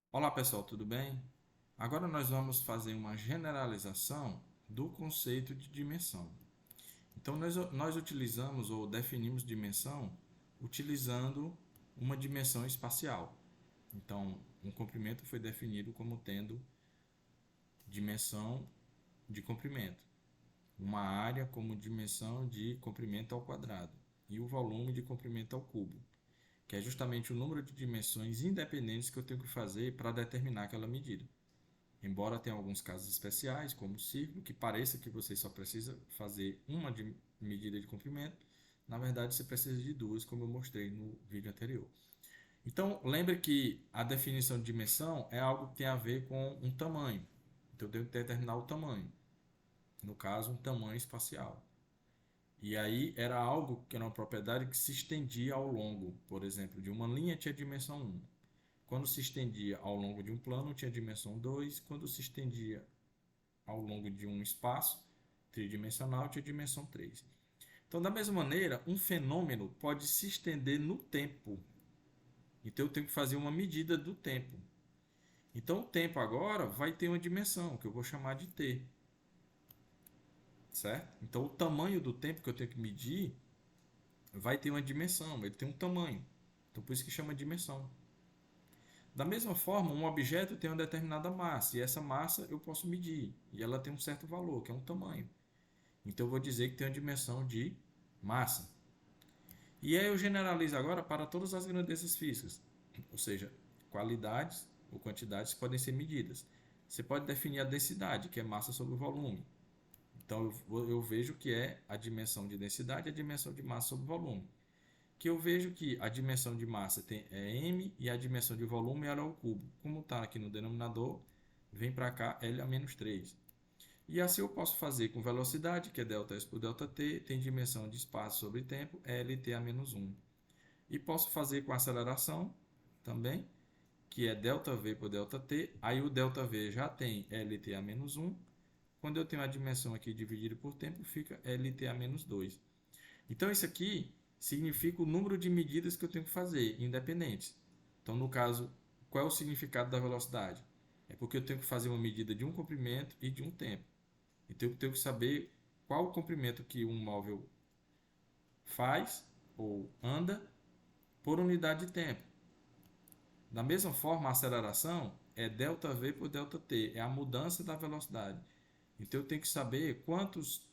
Olá pessoal, tudo bem? Agora nós vamos fazer uma generalização do conceito de dimensão. Então nós utilizamos ou definimos dimensão utilizando uma dimensão espacial. Então um comprimento foi definido como tendo dimensão de comprimento, uma área como dimensão de comprimento ao quadrado e o volume de comprimento ao cubo, que é justamente o número de dimensões independentes que eu tenho que fazer para determinar aquela medida. Embora tenha alguns casos especiais, como o círculo, que pareça que você só precisa fazer uma medida de comprimento, na verdade você precisa de duas, como eu mostrei no vídeo anterior. Então, lembre que a definição de dimensão é algo que tem a ver com um tamanho. Então, eu tenho que determinar o tamanho. No caso, um tamanho espacial. E aí era algo que era uma propriedade que se estendia ao longo. Por exemplo, de uma linha tinha dimensão 1. Quando se estendia ao longo de um plano, tinha dimensão 2. Quando se estendia ao longo de um espaço tridimensional, tinha dimensão 3. Então, da mesma maneira, um fenômeno pode se estender no tempo. Então, eu tenho que fazer uma medida do tempo. Então, o tempo agora vai ter uma dimensão, que eu vou chamar de t, certo? Então, o tamanho do tempo que eu tenho que medir vai ter uma dimensão, ele tem um tamanho. Então, por isso que chama dimensão. Da mesma forma, um objeto tem uma determinada massa, e essa massa eu posso medir, e ela tem um certo valor, que é um tamanho. Então, eu vou dizer que tem uma dimensão de massa. E aí eu generalizo agora para todas as grandezas físicas, ou seja, qualidades ou quantidades podem ser medidas. Você pode definir a densidade, que é massa sobre o volume. Então eu vejo que é a dimensão de densidade e a dimensão de massa sobre o volume. Que eu vejo que a dimensão de massa é m e a dimensão de volume é ao cubo. Como está aqui no denominador, vem para cá L a menos 3. E assim eu posso fazer com velocidade, que é ΔS por ΔT, tem dimensão de espaço sobre tempo, LT a menos 1. E posso fazer com aceleração também, que é ΔV por ΔT. Aí o ΔV já tem LT a menos 1. Quando eu tenho a dimensão aqui dividida por tempo, fica LT a menos 2. Então isso aqui significa o número de medidas que eu tenho que fazer, independentes. Então no caso, qual é o significado da velocidade? É porque eu tenho que fazer uma medida de um comprimento e de um tempo. Então eu tenho que saber qual o comprimento que um móvel faz ou anda por unidade de tempo. Da mesma forma, a aceleração é ΔV por ΔT, é a mudança da velocidade. Então eu tenho que saber quantos,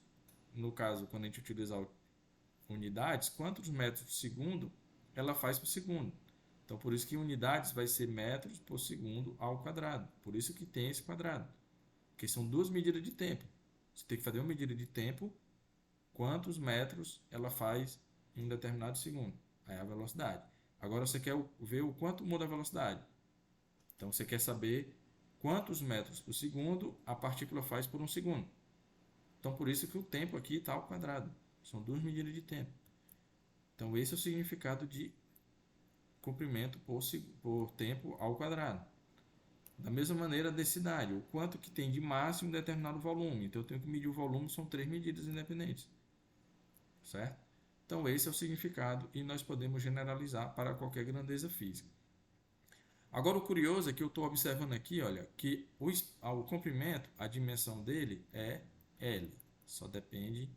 no caso, quando a gente utilizar unidades, quantos metros por segundo ela faz por segundo. Então por isso que unidades vai ser metros por segundo ao quadrado. Por isso que tem esse quadrado. Porque são duas medidas de tempo. Você tem que fazer uma medida de tempo, quantos metros ela faz em um determinado segundo. Aí é a velocidade. Agora você quer ver o quanto muda a velocidade. Então você quer saber quantos metros por segundo a partícula faz por um segundo. Então por isso que o tempo aqui está ao quadrado. São duas medidas de tempo. Então esse é o significado de comprimento por tempo ao quadrado. Da mesma maneira, a densidade, o quanto que tem de máximo em determinado volume. Então eu tenho que medir o volume, são três medidas independentes, certo? Então esse é o significado e nós podemos generalizar para qualquer grandeza física. Agora o curioso é que eu estou observando aqui, olha, que o comprimento, a dimensão dele é L, só depende,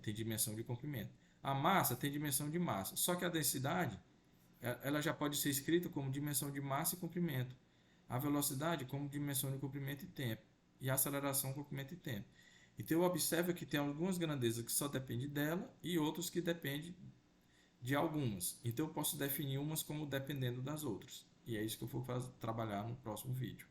tem dimensão de comprimento. A massa tem dimensão de massa, só que a densidade, ela já pode ser escrita como dimensão de massa e comprimento. A velocidade como dimensão de comprimento e tempo. E a aceleração, comprimento e tempo. Então eu observo que tem algumas grandezas que só dependem dela e outras que dependem de algumas. Então eu posso definir umas como dependendo das outras. E é isso que eu vou trabalhar no próximo vídeo.